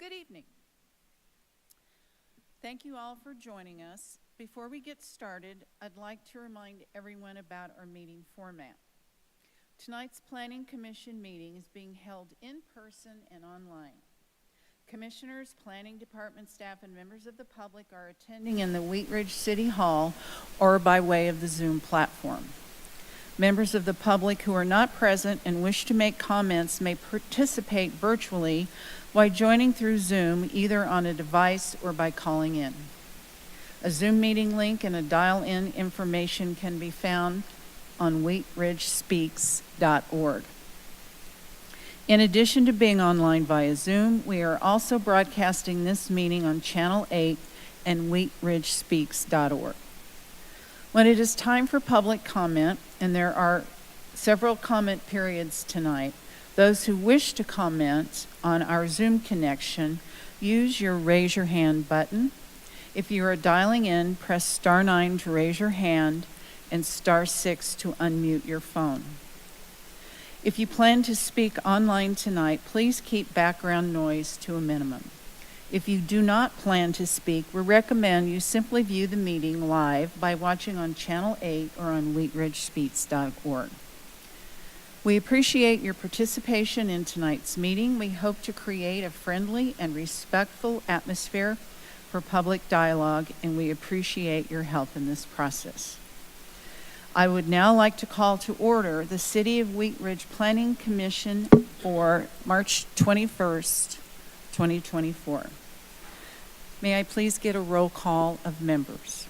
Good evening. Thank you all for joining us. Before we get started, I'd like to remind everyone about our meeting format. Tonight's Planning Commission meeting is being held in person and online. Commissioners, Planning Department staff, and members of the public are attending in the Wheat Ridge City Hall or by way of the Zoom platform. Members of the public who are not present and wish to make comments may participate virtually by joining through Zoom, either on a device or by calling in. A Zoom meeting link and a dial-in information can be found on wheatridgespeaks.org. In addition to being online via Zoom, we are also broadcasting this meeting on Channel 8 and wheatridgespeaks.org. When it is time for public comment, and there are several comment periods tonight, those who wish to comment on our Zoom connection, use your raise your hand button. If you are dialing in, press star 9 to raise your hand and star 6 to unmute your phone. If you plan to speak online tonight, please keep background noise to a minimum. If you do not plan to speak, we recommend you simply view the meeting live by watching on Channel 8 or on wheatridgespeaks.org. We appreciate your participation in tonight's meeting. We hope to create a friendly and respectful atmosphere for public dialogue, and we appreciate your help in this process. I would now like to call to order the City of Wheat Ridge Planning Commission for March 21st, 2024. May I please get a roll call of members?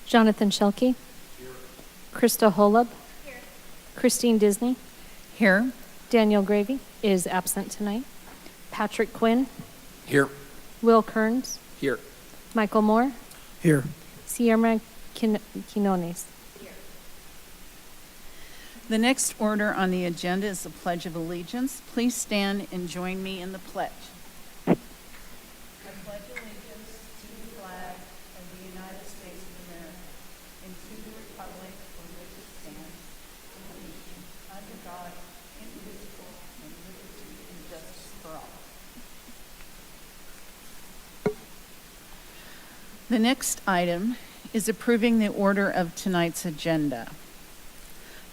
Jonathan Shelkey. Here. Krista Holub. Here. Christine Disney. Here. Daniel Gravy is absent tonight. Patrick Quinn. Here. Will Kearns. Here. Michael Moore. Here. Sierra Quinones. Here. The next order on the agenda is the Pledge of Allegiance. Please stand and join me in the pledge. I pledge allegiance to the flag of the United States of America and to the republic for which it stands, one nation, under God, indivisible, and liberty and justice for all. The next item is approving the order of tonight's agenda.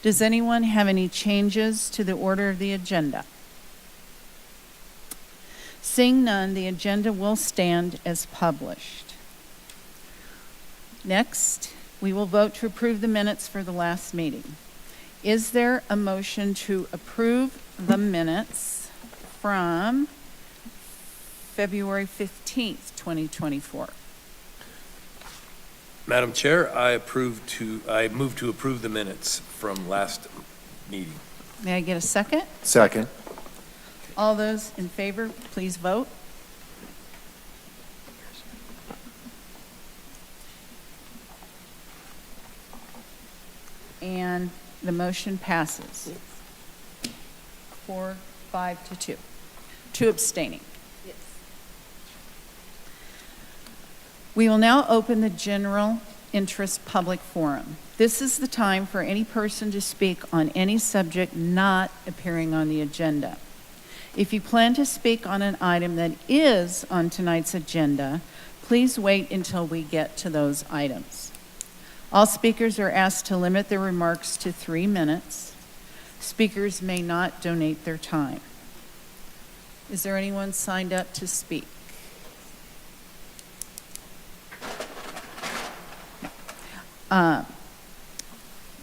Does anyone have any changes to the order of the agenda? Seeing none, the agenda will stand as published. Next, we will vote to approve the minutes for the last meeting. Is there a motion to approve the minutes from February 15th, 2024? Madam Chair, I move to approve the minutes from last meeting. May I get a second? Second. All those in favor, please vote. And the motion passes. 4-5 to 2. 2 abstaining. Yes. We will now open the general interest public forum. This is the time for any person to speak on any subject not appearing on the agenda. If you plan to speak on an item that is on tonight's agenda, please wait until we get to those items. All speakers are asked to limit their remarks to 3 minutes. Speakers may not donate their time. Is there anyone signed up to speak?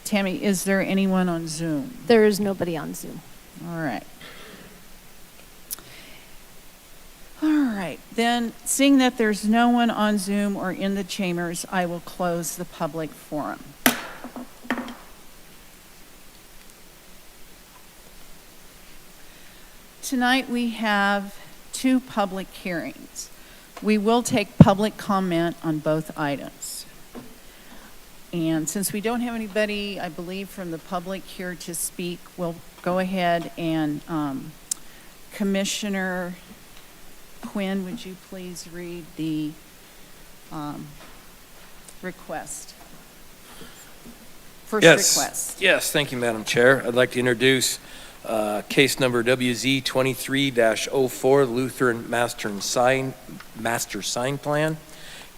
Tammy, is there anyone on Zoom? There is nobody on Zoom. All right. All right, then, seeing that there's no one on Zoom or in the chambers, I will close the public forum. Tonight we have 2 public hearings. We will take public comment on both items. And since we don't have anybody, I believe, from the public here to speak, we'll go ahead and Commissioner Quinn, would you please read the request? First request. Yes, thank you, Madam Chair. I'd like to introduce Case number WZ 23-04, Lutheran Master Sign Plan.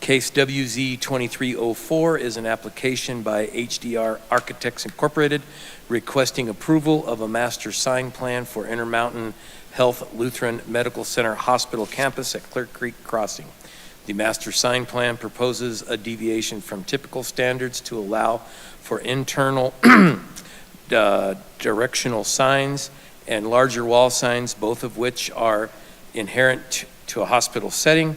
Case WZ 2304 is an application by HDR Architects Incorporated requesting approval of a master sign plan for Intermountain Health Lutheran Medical Center Hospital campus at Clear Creek Crossing. The master sign plan proposes a deviation from typical standards to allow for internal directional signs and larger wall signs, both of which are inherent to a hospital setting.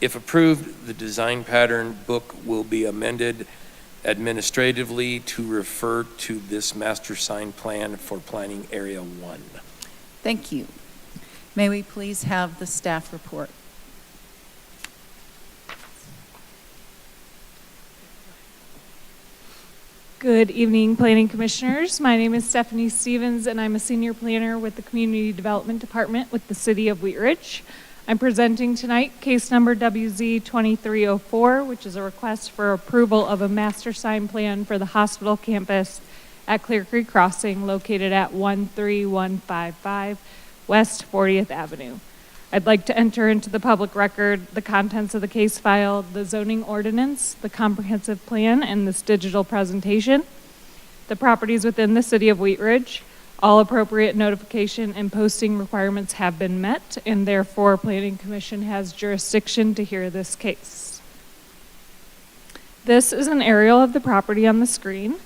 If approved, the design pattern book will be amended administratively to refer to this master sign plan for planning area 1. Thank you. May we please have the staff report? Good evening, Planning Commissioners. My name is Stephanie Stevens, and I'm a senior planner with the Community Development Department with the City of Wheat Ridge. I'm presenting tonight case number WZ 2304, which is a request for approval of a master sign plan for the hospital campus at Clear Creek Crossing, located at 13155 West 40th Avenue. I'd like to enter into the public record the contents of the case file, the zoning ordinance, the comprehensive plan, and this digital presentation. The properties within the City of Wheat Ridge. All appropriate notification and posting requirements have been met, and therefore Planning Commission has jurisdiction to hear this case. This is an aerial of the property on the screen.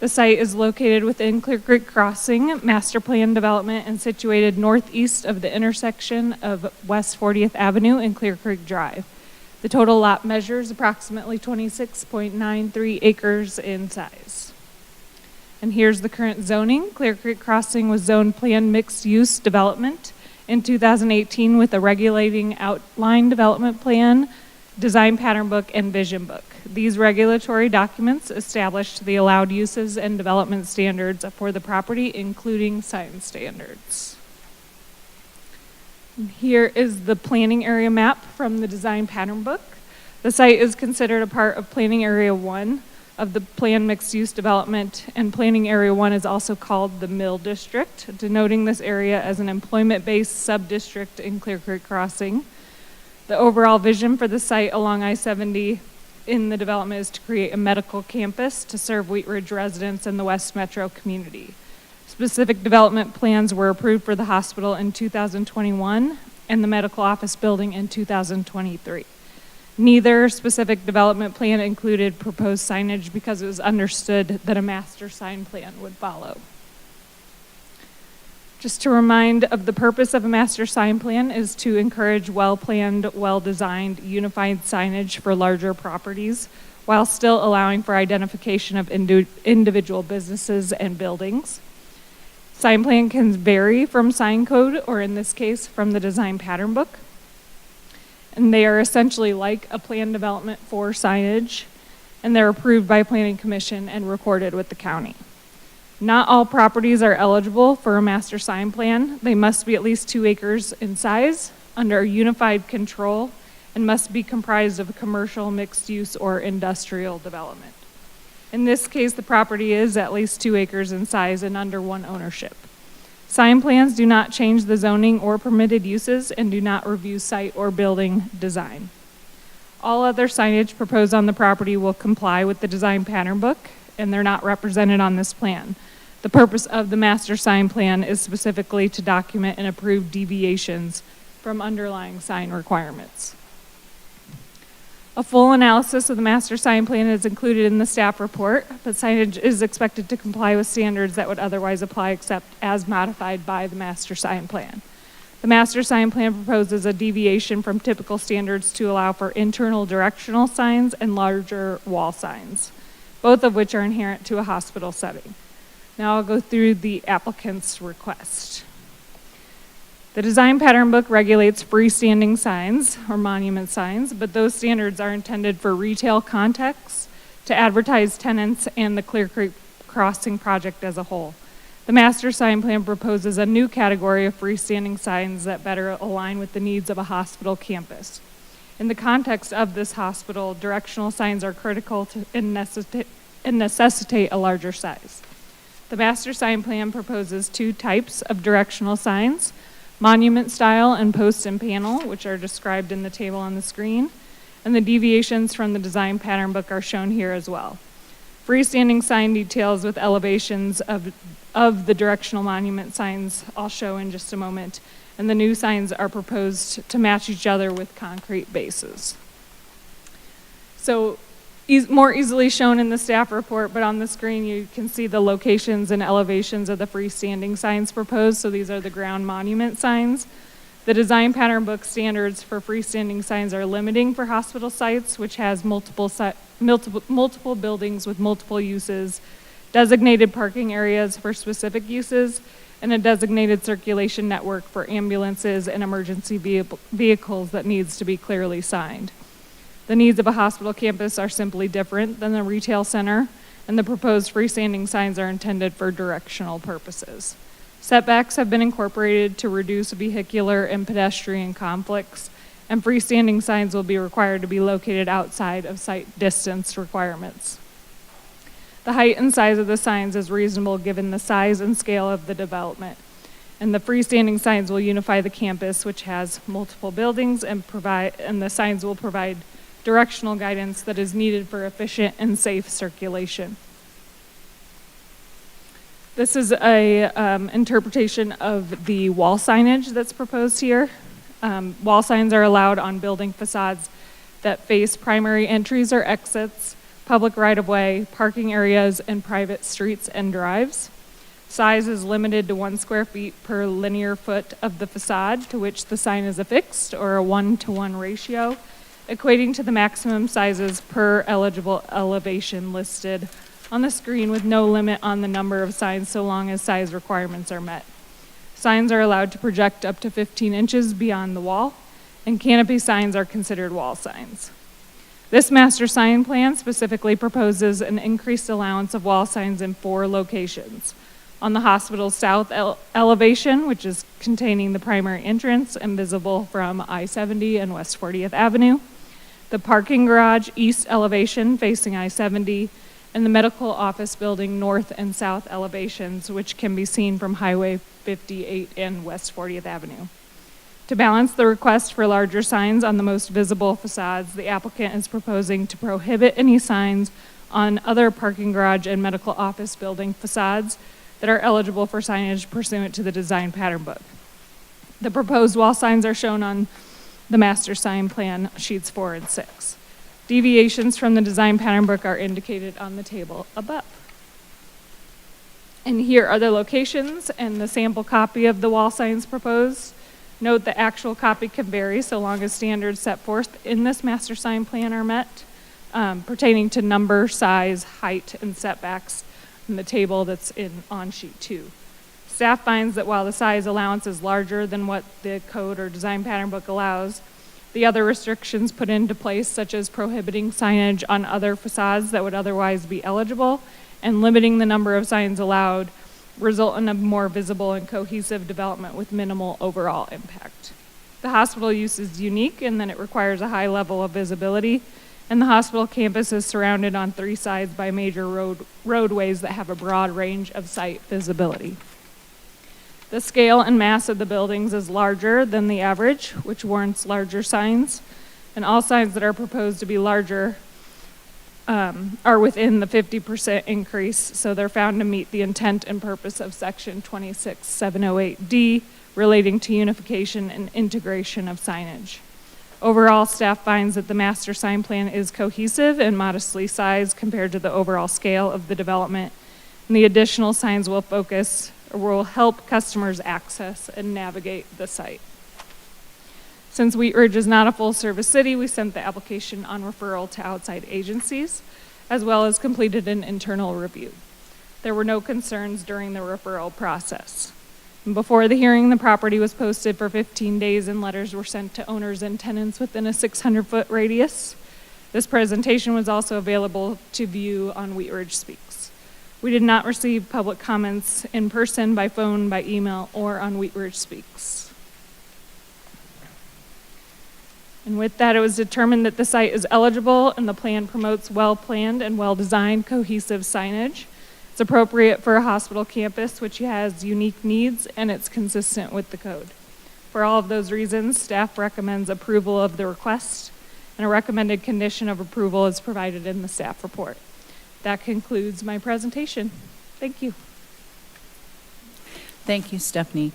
The site is located within Clear Creek Crossing Master Plan Development and situated northeast of the intersection of West 40th Avenue and Clear Creek Drive. The total lot measures approximately 26.93 acres in size. And here's the current zoning. Clear Creek Crossing was zoned planned mixed-use development in 2018 with a regulating outline development plan, design pattern book, and vision book. These regulatory documents established the allowed uses and development standards for the property, including sign standards. And here is the planning area map from the design pattern book. The site is considered a part of planning area 1 of the planned mixed-use development, and planning area 1 is also called the Mill District, denoting this area as an employment-based sub-district in Clear Creek Crossing. The overall vision for the site along I-70 in the development is to create a medical campus to serve Wheat Ridge residents in the West Metro community. Specific development plans were approved for the hospital in 2021 and the medical office building in 2023. Neither specific development plan included proposed signage because it was understood that a master sign plan would follow. Just to remind of the purpose of a master sign plan is to encourage well-planned, well-designed, unified signage for larger properties while still allowing for identification of individual businesses and buildings. Sign plan can vary from sign code, or in this case, from the design pattern book. And they are essentially like a plan development for signage, and they're approved by Planning Commission and recorded with the county. Not all properties are eligible for a master sign plan. They must be at least 2 acres in size, under unified control, and must be comprised of a commercial, mixed-use, or industrial development. In this case, the property is at least 2 acres in size and under 1 ownership. Sign plans do not change the zoning or permitted uses and do not review site or building design. All other signage proposed on the property will comply with the design pattern book, and they're not represented on this plan. The purpose of the master sign plan is specifically to document and approve deviations from underlying sign requirements. A full analysis of the master sign plan is included in the staff report, but signage is expected to comply with standards that would otherwise apply except as modified by the master sign plan. The master sign plan proposes a deviation from typical standards to allow for internal directional signs and larger wall signs, both of which are inherent to a hospital setting. Now I'll go through the applicant's request. The design pattern book regulates freestanding signs or monument signs, but those standards are intended for retail contexts, to advertise tenants and the Clear Creek Crossing project as a whole. The master sign plan proposes a new category of freestanding signs that better align with the needs of a hospital campus. In the context of this hospital, directional signs are critical to and necessitate a larger size. The master sign plan proposes two types of directional signs, monument style and post and panel, which are described in the table on the screen, and the deviations from the design pattern book are shown here as well. Freestanding sign details with elevations of the directional monument signs I'll show in just a moment, and the new signs are proposed to match each other with concrete bases. So more easily shown in the staff report, but on the screen you can see the locations and elevations of the freestanding signs proposed. So these are the ground monument signs. The design pattern book standards for freestanding signs are limiting for hospital sites, which has multiple buildings with multiple uses, designated parking areas for specific uses, and a designated circulation network for ambulances and emergency vehicles that needs to be clearly signed. The needs of a hospital campus are simply different than the retail center, and the proposed freestanding signs are intended for directional purposes. Setbacks have been incorporated to reduce vehicular and pedestrian conflicts, and freestanding signs will be required to be located outside of site distance requirements. The height and size of the signs is reasonable given the size and scale of the development, and the freestanding signs will unify the campus, which has multiple buildings, and the signs will provide directional guidance that is needed for efficient and safe circulation. This is a interpretation of the wall signage that's proposed here. Wall signs are allowed on building facades that face primary entries or exits, public right-of-way, parking areas, and private streets and drives. Size is limited to 1 square feet per linear foot of the facade to which the sign is affixed, or a 1-to-1 ratio, equating to the maximum sizes per eligible elevation listed on the screen, with no limit on the number of signs so long as size requirements are met. Signs are allowed to project up to 15 inches beyond the wall, and canopy signs are considered wall signs. This master sign plan specifically proposes an increased allowance of wall signs in 4 locations. On the hospital's south elevation, which is containing the primary entrance and visible from I-70 and West 40th Avenue, the parking garage east elevation facing I-70, and the medical office building north and south elevations, which can be seen from Highway 58 and West 40th Avenue. To balance the request for larger signs on the most visible facades, the applicant is proposing to prohibit any signs on other parking garage and medical office building facades that are eligible for signage pursuant to the design pattern book. The proposed wall signs are shown on the master sign plan, sheets 4 and 6. Deviations from the design pattern book are indicated on the table above. And here are the locations and the sample copy of the wall signs proposed. Note the actual copy can vary so long as standards set forth in this master sign plan are met, pertaining to number, size, height, and setbacks in the table that's on sheet 2. Staff finds that while the size allowance is larger than what the code or design pattern book allows, the other restrictions put into place, such as prohibiting signage on other facades that would otherwise be eligible and limiting the number of signs allowed, result in a more visible and cohesive development with minimal overall impact. The hospital use is unique in that it requires a high level of visibility, and the hospital campus is surrounded on 3 sides by major roadways that have a broad range of site visibility. The scale and mass of the buildings is larger than the average, which warrants larger signs, and all signs that are proposed to be larger are within the 50% increase, so they're found to meet the intent and purpose of Section 26708D relating to unification and integration of signage. Overall, staff finds that the master sign plan is cohesive and modestly sized compared to the overall scale of the development, and the additional signs will help customers access and navigate the site. Since Wheat Ridge is not a full-service city, we sent the application on referral to outside agencies, as well as completed an internal review. There were no concerns during the referral process. And before the hearing, the property was posted for 15 days and letters were sent to owners and tenants within a 600-foot radius. This presentation was also available to view on Wheat Ridge Speaks. We did not receive public comments in person, by phone, by email, or on Wheat Ridge Speaks. And with that, it was determined that the site is eligible and the plan promotes well-planned and well-designed cohesive signage. It's appropriate for a hospital campus, which has unique needs, and it's consistent with the code. For all of those reasons, staff recommends approval of the request, and a recommended condition of approval is provided in the staff report. That concludes my presentation. Thank you. Thank you, Stephanie.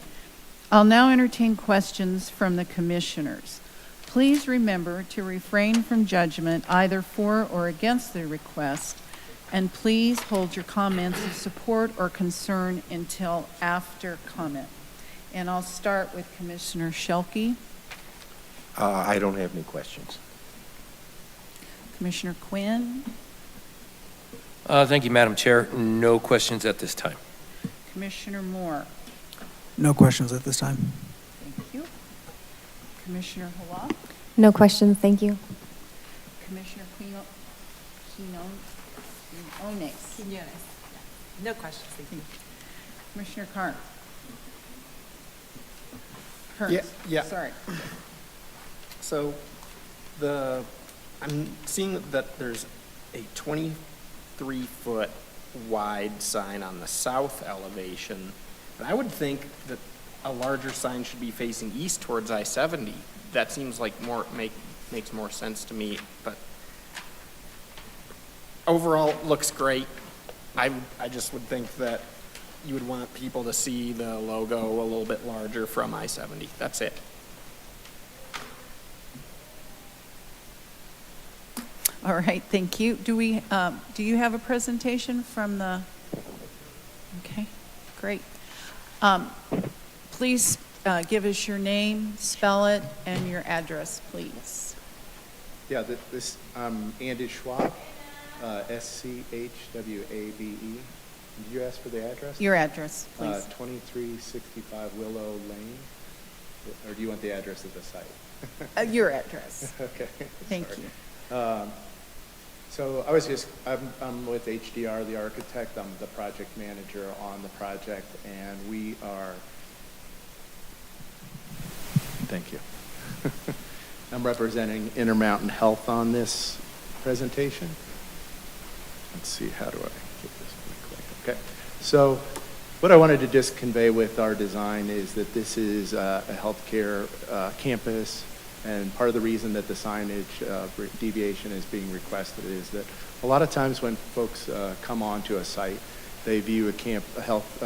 I'll now entertain questions from the commissioners. Please remember to refrain from judgment either for or against the request, and please hold your comments of support or concern until after comment. And I'll start with Commissioner Shelkey. I don't have any questions. Commissioner Quinn, Thank you, Madam Chair. No questions at this time. Commissioner Moore. No questions at this time. Thank you. Commissioner Halak, No questions, thank you. Commissioner Quinones. No questions, thank you. Commissioner Carn. Yeah. Sorry. So I'm seeing that there's a 23-foot wide sign on the south elevation, and I would think that a larger sign should be facing east towards I-70. That seems like makes more sense to me, but overall, it looks great. I just would think that you would want people to see the logo a little bit larger from I-70. That's it. All right, thank you. Do you have a presentation from the, okay, great. Please give us your name, spell it, and your address, please. Yeah, I'm Andy Schwab, SCHWABE. Did you ask for the address? Your address, please. 2365 Willow Lane. Or do you want the address of the site? Your address. Okay. Thank sorry. you. So I'm with HDR, the architect. I'm the project manager on the project, and we are, thank you. I'm representing Intermountain Health on this presentation. Let's see, how do I get this one click? Okay. So what I wanted to just convey with our design is that this is a healthcare campus. And part of the reason that the signage deviation is being requested is that a lot of times when folks come onto a site, they view a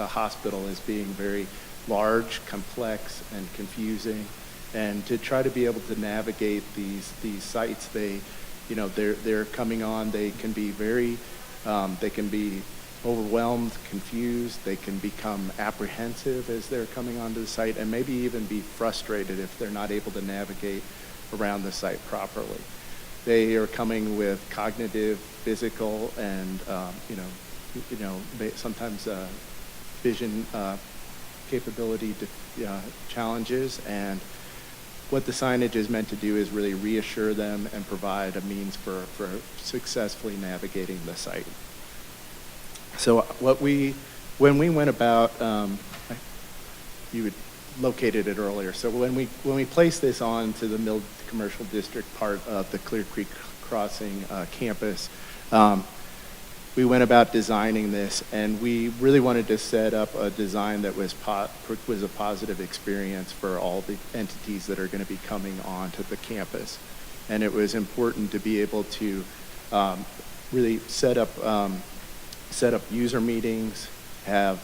hospital as being very large, complex, and confusing. And to try to be able to navigate these sites, they're coming on. They can be they can be overwhelmed, confused. They can become apprehensive as they're coming onto the site, and maybe even be frustrated if they're not able to navigate around the site properly. They are coming with cognitive, physical, and sometimes vision capability challenges. And what the signage is meant to do is really reassure them and provide a means for successfully navigating the site. So when we went about, you had located it earlier. So when we placed this on to the Mill Commercial District part of the Clear Creek Crossing campus, we went about designing this, and we really wanted to set up a design that was a positive experience for all the entities that are going to be coming onto the campus. And it was important to be able to really set up user meetings, have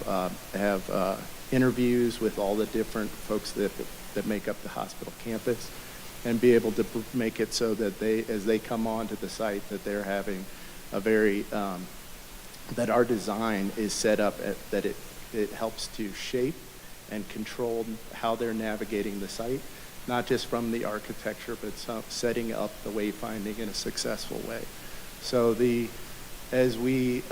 interviews with all the different folks that make up the hospital campus, and be able to make it so that as they come onto the site, that they're having a very, that our design is set up that it helps to shape and control how they're navigating the site, not just from the architecture, but setting up the wayfinding in a successful way. So as we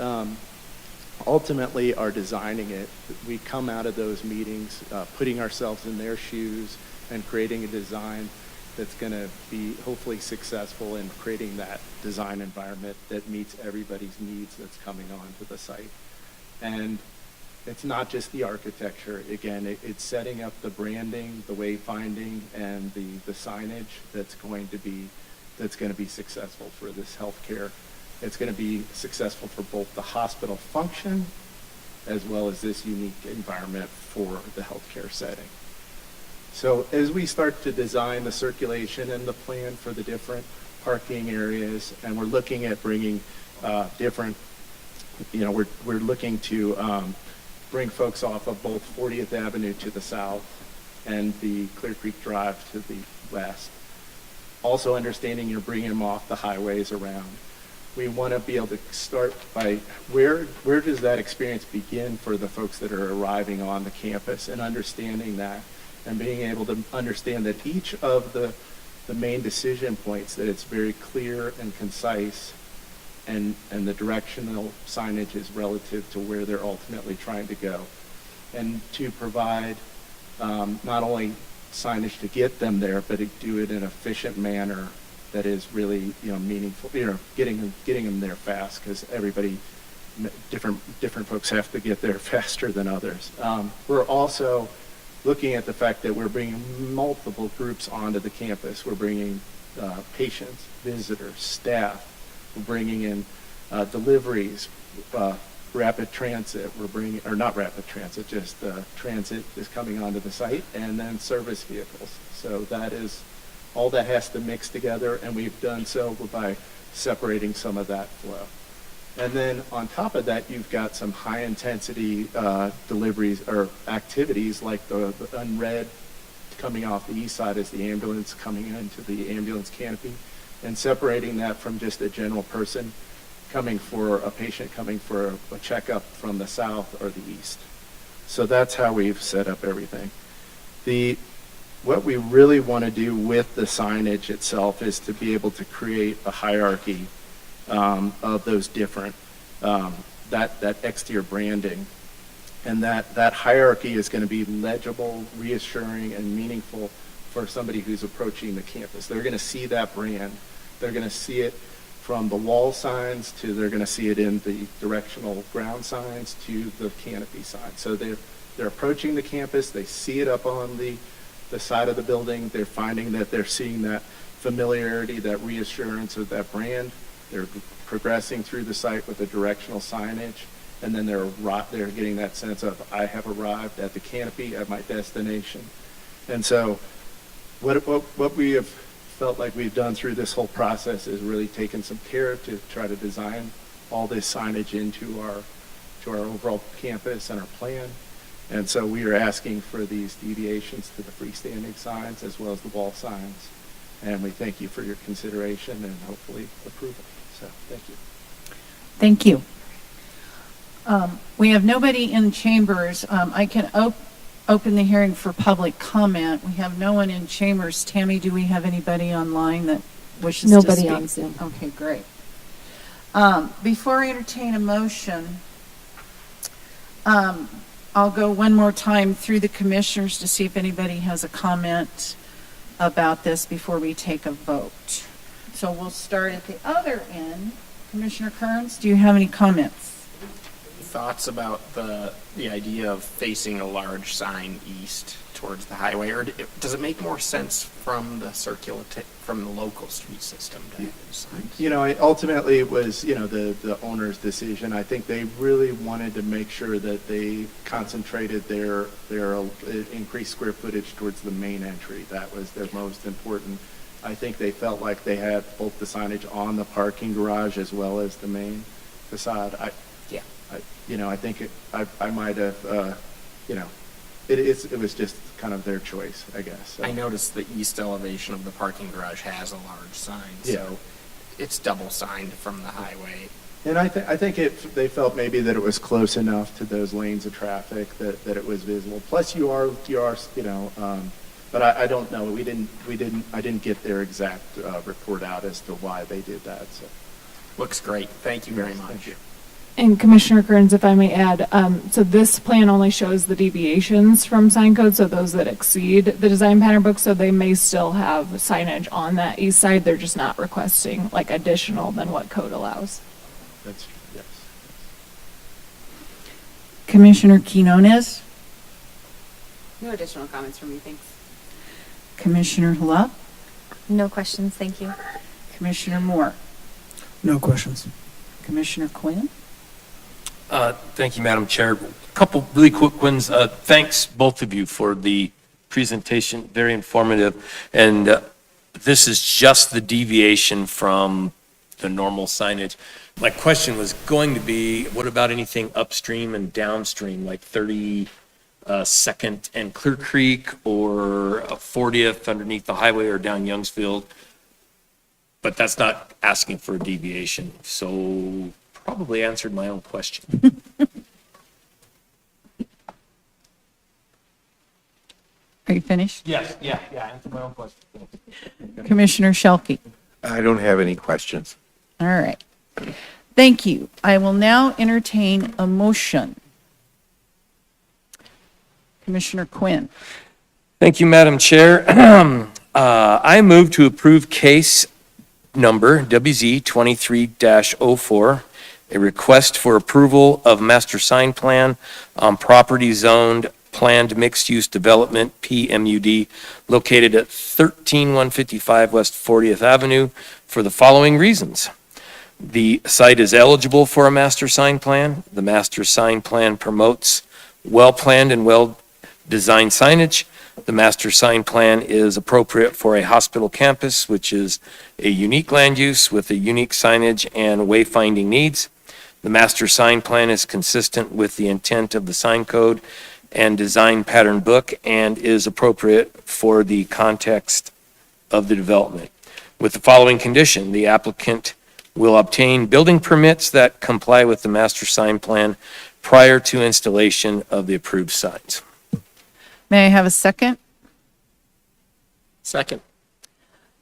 ultimately are designing it, we come out of those meetings putting ourselves in their shoes and creating a design that's going to be hopefully successful in creating that design environment that meets everybody's needs that's coming onto the site. And it's not just the architecture. Again, it's setting up the branding, the wayfinding, and the signage that's going to be successful for this healthcare It's going to be successful for both the hospital function as well as this unique environment for the healthcare setting. So as we start to design the circulation and the plan for the different parking areas, and we're looking at bringing different, we're looking to bring folks off of both 40th Avenue to the south and the Clear Creek Drive to the west. Also understanding you're bringing them off the highways around. We want to be able to start by where does that experience begin for the folks that are arriving on the campus, and understanding that and being able to understand that each of the main decision points, that it's very clear and concise, and the directional signage is relative to where they're ultimately trying to go. And to provide not only signage to get them there, but to do it in an efficient manner that is really, meaningful, getting them there fast, because everybody, different folks have to get there faster than others. We're also looking at the fact that we're bringing multiple groups onto the campus. We're bringing patients, visitors, staff. We're bringing in deliveries, rapid transit. We're bringing, or not rapid transit, just transit is coming onto the site, and then service vehicles. So that is, all that has to mix together, and we've done so by separating some of that flow. And then on top of that, you've got some high intensity deliveries or activities like the unread coming off the east side as the ambulance coming into the ambulance canopy, and separating that from just a general person coming for a patient coming for a checkup from the south or the east. So that's how we've set up everything. What we really want to do with the signage itself is to be able to create a hierarchy of those different, that exterior branding. And that hierarchy is going to be legible, reassuring, and meaningful for somebody who's approaching the campus. They're going to see that brand. They're going to see it from the wall signs to, they're going to see it in the directional ground signs to the canopy sign. So they're approaching the campus, they see it up on the side of the building, they're finding that they're seeing that familiarity, that reassurance of that brand. They're progressing through the site with the directional signage, and then they're getting that sense of, I have arrived at the canopy at my destination. And so what we have felt like we've done through this whole process is really taken some care to try to design all this signage into our overall campus and our plan. And so we are asking for these deviations to the freestanding signs as well as the wall signs. And we thank you for your consideration and hopefully approval. So thank you. Thank you. We have nobody in chambers. I can open the hearing for public comment. We have no one in chambers. Tammy, do we have anybody online that wishes to speak? Nobody on Zoom. Okay, great. Before I entertain a motion, I'll go one more time through the commissioners to see if anybody has a comment about this before we take a vote. So we'll start at the other end. Commissioner Kearns, do you have any comments? Thoughts about the idea of facing a large sign east towards the highway, or does it make more sense from the local street system to have those signs? Ultimately it was, the owner's decision. I think they really wanted to make sure that they concentrated their increased square footage towards the main entry. That was their most important. I think they felt like they had both the signage on the parking garage as well as the main facade. I think I might have, it was just kind of their choice, I guess. So. I noticed the east elevation of the parking garage has a large sign, so it's double signed from the highway. And I think they felt maybe that it was close enough to those lanes of traffic that it was visible. Plus, you are, but I don't know. I didn't get their exact report out as to why they did that. So. Looks great. Thank you very much. Thank you. And Commissioner Kearns, if I may add, so this plan only shows the deviations from sign code, so those that exceed the design pattern book, so they may still have signage on that east side. They're just not requesting like additional than what code allows. That's true, yes. Commissioner Quinones? No additional comments from me, thanks. Commissioner Hlup? No questions, thank you. Commissioner Moore? No questions. Commissioner Quinn? Thank you, Madam Chair. A couple really quick ones. Thanks, both of you, for the presentation, very informative. And this is just the deviation from the normal signage. My question was going to be, what about anything upstream and downstream, like 32nd and Clear Creek, or 40th underneath the highway, or down Youngsfield? But that's not asking for a deviation, so probably answered my own question. Are you finished? Yes, yeah, answered my own question. Commissioner Shelkey? I don't have any questions. All right. Thank you. I will now entertain a motion. Commissioner Quinn? Thank you, Madam Chair. I move to approve case number WZ 23-04, a request for approval of master sign plan on property zoned planned mixed-use development, PMUD, located at 13155 West 40th Avenue for the following reasons. The site is eligible for a master sign plan. The master sign plan promotes well-planned and well-designed signage. The master sign plan is appropriate for a hospital campus, which is a unique land use with a unique signage and wayfinding needs. The master sign plan is consistent with the intent of the sign code and design pattern book and is appropriate for the context of the development. With the following condition, the applicant will obtain building permits that comply with the master sign plan prior to installation of the approved signs. May I have a second? Second.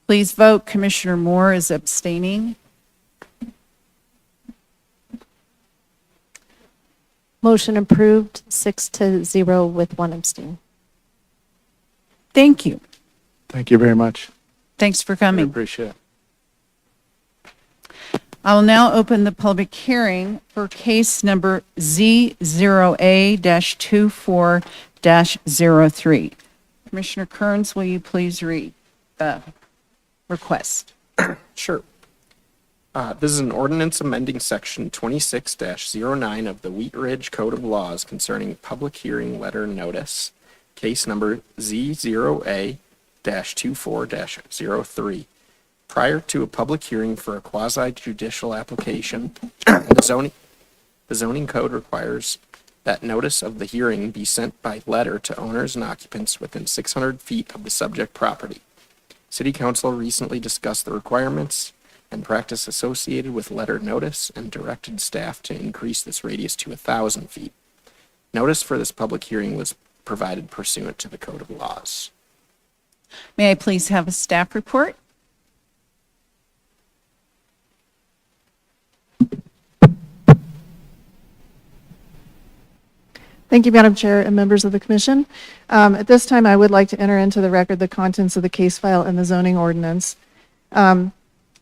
Please vote. Commissioner Moore is abstaining. Motion approved, 6-0 with 1 abstain. Thank you. Thank you very much. Thanks for I coming. appreciate it. I will now open the public hearing for case number Z0A-24-03. Commissioner Kearns, will you please read the request? Sure. This is an ordinance amending section 26-09 of the Wheat Ridge Code of Laws concerning public hearing letter notice, case number Z0A-24-03. Prior to a public hearing for a quasi-judicial application, the zoning code requires that notice of the hearing be sent by letter to owners and occupants within 600 feet of the subject property. City Council recently discussed the requirements and practice associated with letter notice and directed staff to increase this radius to 1,000 feet. Notice for this public hearing was provided pursuant to the Code of Laws. May I please have a staff report? Thank you, Madam Chair and members of the commission. At this time, I would like to enter into the record the contents of the case file and the zoning ordinance.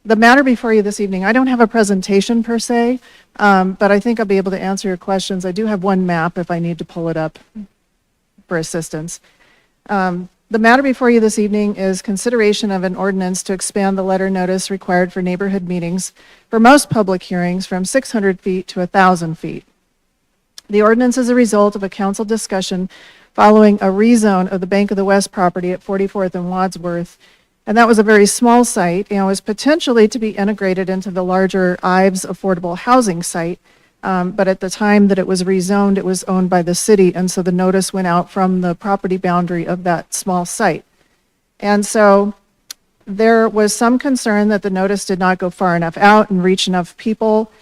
The matter before you this evening, I don't have a presentation per se, but I think I'll be able to answer your questions. I do have one map if I need to pull it up for assistance. The matter before you this evening is consideration of an ordinance to expand the letter notice required for neighborhood meetings for most public hearings from 600 feet to 1,000 feet. The ordinance is a result of a council discussion following a rezone of the Bank of the West property at 44th and Wadsworth. And that was a very small site and was potentially to be integrated into the larger Ives affordable housing site. But at the time that it was rezoned, it was owned by the city. And so the notice went out from the property boundary of that small site. And so there was some concern that the notice did not go far enough out and reach enough people.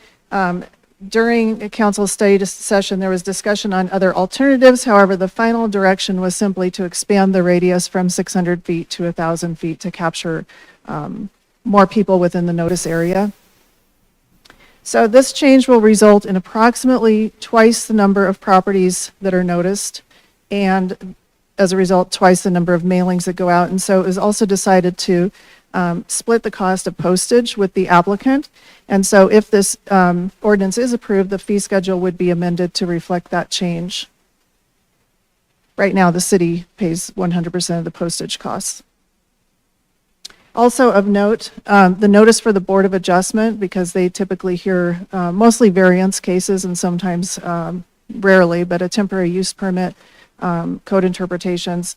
During a council study session, there was discussion on other alternatives. However, the final direction was simply to expand the radius from 600 feet to 1,000 feet to capture more people within the notice area. So this change will result in approximately twice the number of properties that are noticed, and as a result, twice the number of mailings that go out. And so it was also decided to split the cost of postage with the applicant. And so if this ordinance is approved, the fee schedule would be amended to reflect that change. Right now, the city pays 100% of the postage costs. Also of note, the notice for the Board of Adjustment, because they typically hear mostly variance cases and sometimes rarely, but a temporary use permit, code interpretations.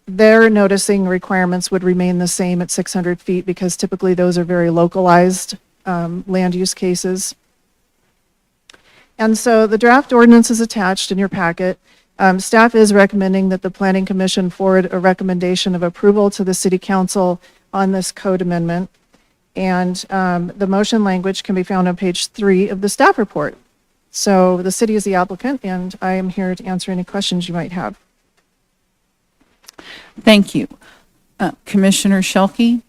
Their noticing requirements would remain the same at 600 feet because typically those are very localized land use cases. And so the draft ordinance is attached in your packet. Staff is recommending that the Planning Commission forward a recommendation of approval to the City Council on this code amendment. And the motion language can be found on page 3 of the staff report. So the city is the applicant, and I am here to answer any questions you might have. Thank you. Commissioner Shelkey?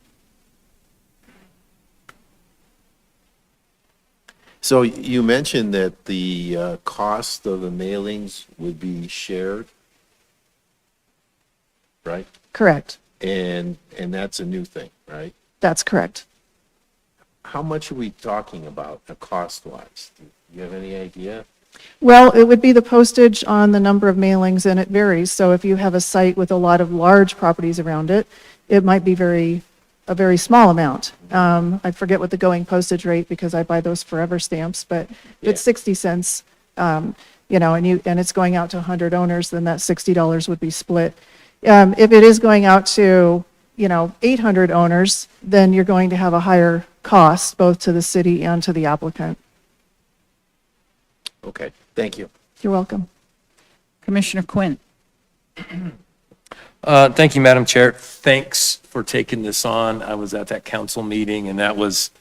So you mentioned that the cost of the mailings would be shared, right? Correct. And that's a new thing, right? That's correct. How much are we talking about, cost-wise? Do you have any idea? Well, it would be the postage on the number of mailings, and it varies. So if you have a site with a lot of large properties around it, it might be a very small amount. I forget what the going postage rate, because I buy those forever stamps, but if it's 60 cents, and it's going out to 100 owners, then that $60 would be split. If it is going out to, 800 owners, then you're going to have a higher cost, both to the city and to the applicant. Okay, thank you. You're welcome. Commissioner Quinn? Thank you, Madam Chair. Thanks for taking this on. I was at that council meeting, and that was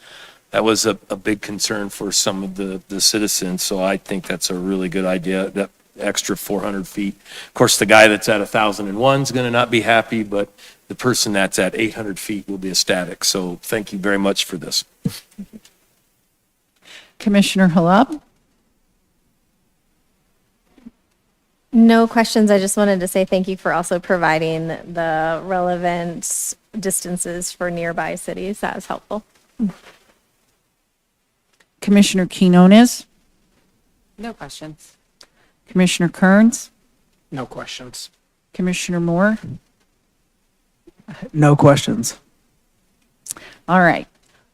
a big concern for some of the citizens. So I think that's a really good idea, that extra 400 feet. Of course, the guy that's at 1,001 is going to not be happy, but the person that's at 800 feet will be ecstatic. So thank you very much for this. Commissioner Halab? No questions. I just wanted to say thank you for also providing the relevant distances for nearby cities. That was helpful. Commissioner Quinones? No questions. Commissioner Kearns? No questions. Commissioner Moore? No questions. All right.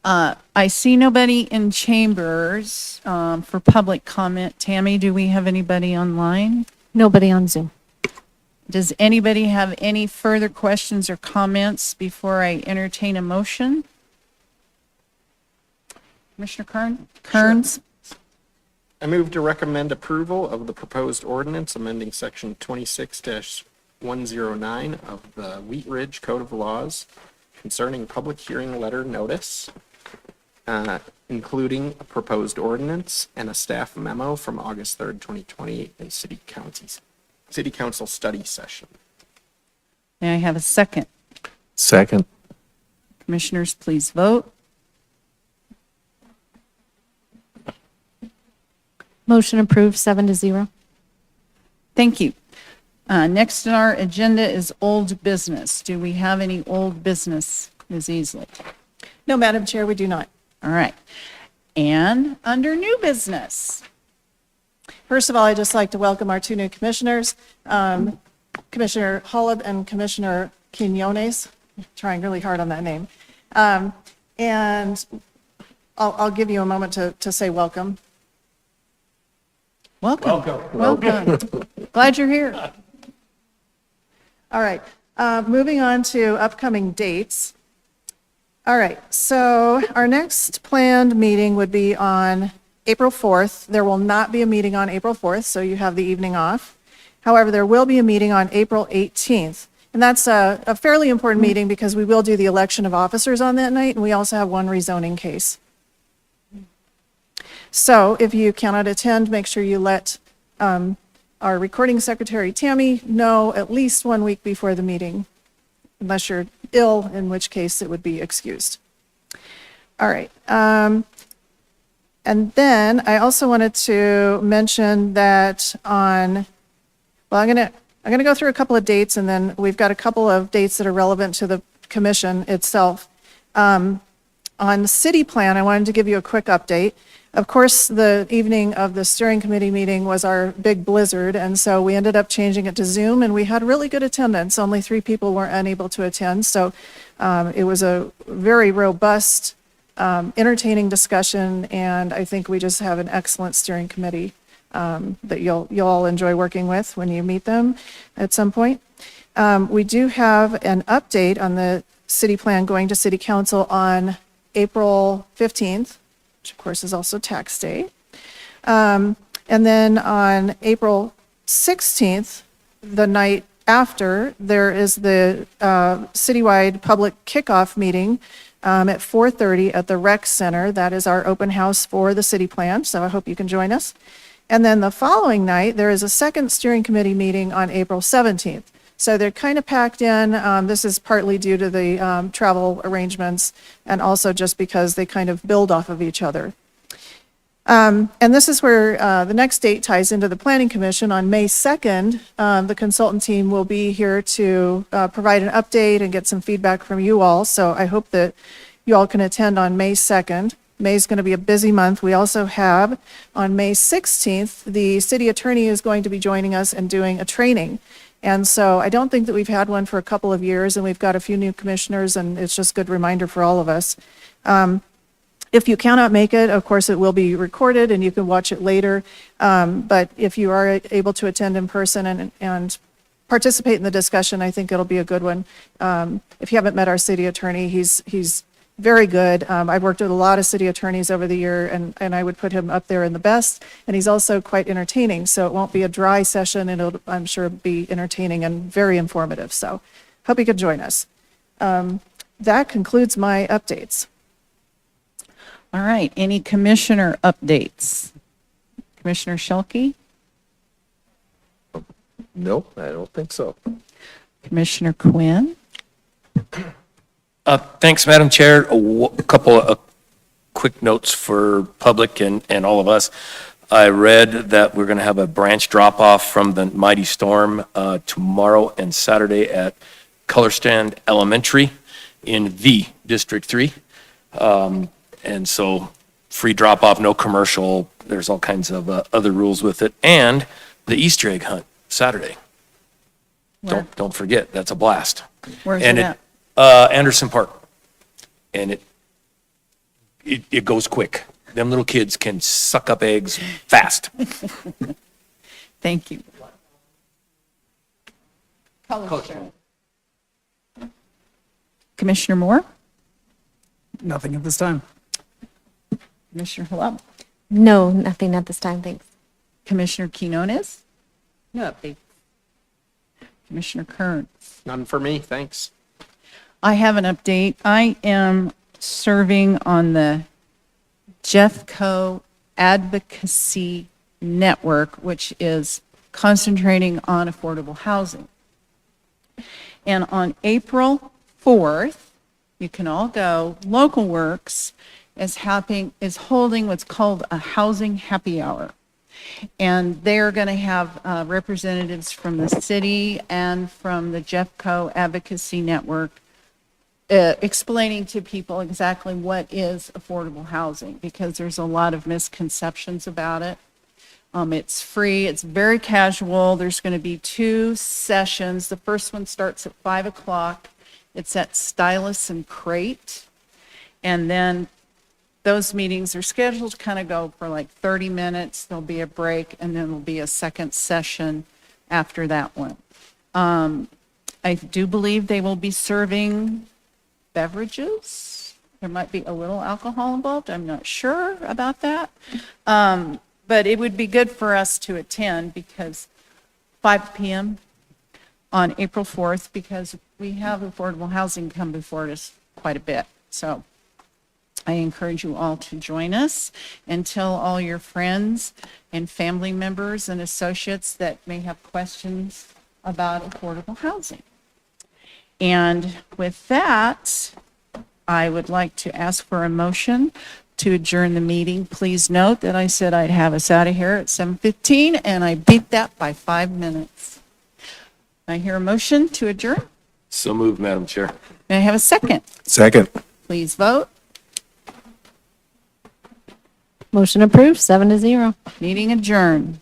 I see nobody in chambers for public comment. Tammy, do we have anybody online? Nobody on Zoom. Does anybody have any further questions or comments before I entertain a motion? Commissioner Kearns? I move to recommend approval of the proposed ordinance amending section 26-109 of the Wheat Ridge Code of Laws concerning public hearing letter notice, including a proposed ordinance and a staff memo from August 3rd, 2020 in City Council study session. May I have a second? Second. Commissioners, please vote. Motion approved, 7-0. Thank you. Next on our agenda is old business. Do we have any old business, Ms. Easley? No, Madam Chair, we do not. All right. And under new business, First of all, I'd just like to welcome our 2 new commissioners, Commissioner Holub and Commissioner Quinones. Trying really hard on that name. And I'll give you a moment to say welcome. welcome. Welcome. Glad you're here. All right, moving on to upcoming dates. All right, so our next planned meeting would be on April 4th. There will not be a meeting on April 4th, so you have the evening off. However, there will be a meeting on April 18th. And that's a fairly important meeting because we will do the election of officers on that night, and we also have 1 rezoning case. So if you cannot attend, make sure you let our recording secretary, Tammy, know at least 1 week before the meeting, unless you're ill, in which case it would be excused. All right. And then I also wanted to mention that I'm going to go through a couple of dates, and then we've got a couple of dates that are relevant to the commission itself. On the city plan, I wanted to give you a quick update. Of course, the evening of the steering committee meeting was our big blizzard, and so we ended up changing it to Zoom, and we had really good attendance. Only 3 people were unable to attend, so it was a very robust, entertaining discussion, and I think we just have an excellent steering committee that you'll all enjoy working with when you meet them at some point. We do have an update on the city plan going to city council on April 15th, which of course is also tax day. And then on April 16th, the night after, there is the citywide public kickoff meeting at 4:30 at the Rec Center. That is our open house for the city plan, so I hope you can join us. And then the following night, there is a second steering committee meeting on April 17th. So they're kind of packed in. This is partly due to the travel arrangements and also just because they kind of build off of each other. And this is where the next date ties into the Planning Commission. On May 2nd, the consultant team will be here to provide an update and get some feedback from you all. So I hope that you all can attend on May 2nd. May is going to be a busy month. We also have on May 16th, the city attorney is going to be joining us and doing a training. And so I don't think that we've had one for a couple of years, and we've got a few new commissioners, and it's just a good reminder for all of us. If you cannot make it, of course, it will be recorded and you can watch it later. But if you are able to attend in person and participate in the discussion, I think it'll be a good one. If you haven't met our city attorney, he's very good. I've worked with a lot of city attorneys over the year, and I would put him up there in the best. And he's also quite entertaining, so it won't be a dry session, and it'll, I'm sure, be entertaining and very informative. So hope you can join us. That concludes my updates. All right, any commissioner updates? Commissioner Shelkey? No, I don't think so. Commissioner Quinn? Thanks, Madam Chair. A couple of quick notes for public and all of us. I read that we're going to have a branch drop-off from the Mighty Storm tomorrow and Saturday at Color Stand Elementary in the District 3. And so free drop-off, no commercial. There's all kinds of other rules with it. And the Easter egg hunt Saturday. Where? Don't forget, that's a blast. Where's And it at? Anderson Park. And it goes quick. Them little kids can suck up eggs fast. Thank you. Commissioner Moore? Nothing at this time. Commissioner Halep? No, nothing at this time, thanks. Commissioner Quinones? No update. Commissioner Kearns? None for me, thanks. I have an update. I am serving on the Jeffco Advocacy Network, which is concentrating on affordable housing. And on April 4th, you can all go, Local Works is holding what's called a housing happy hour. And they're going to have representatives from the city and from the Jeffco Advocacy Network explaining to people exactly what is affordable housing, because there's a lot of misconceptions about it. It's free, it's very casual. There's going to be 2 sessions. The first one starts at 5 o'clock. It's at Stylus and Crate. And then those meetings are scheduled to kind of go for like 30 minutes. There'll be a break, and then there'll be a second session after that one. I do believe they will be serving beverages. There might be a little alcohol involved. I'm not sure about that. But it would be good for us to attend, because 5 p.m. on April 4th, because we have affordable housing come before us quite a bit. So I encourage you all to join us, and tell all your friends and family members and associates that may have questions about affordable housing. And with that, I would like to ask for a motion to adjourn the meeting. Please note that I said I'd have us out of here at 7:15, and I beat that by 5 minutes. I hear a motion to adjourn. So moved, Madam Chair. May I have a second? Second. Please vote. Motion approved, 7-0. Meeting adjourned.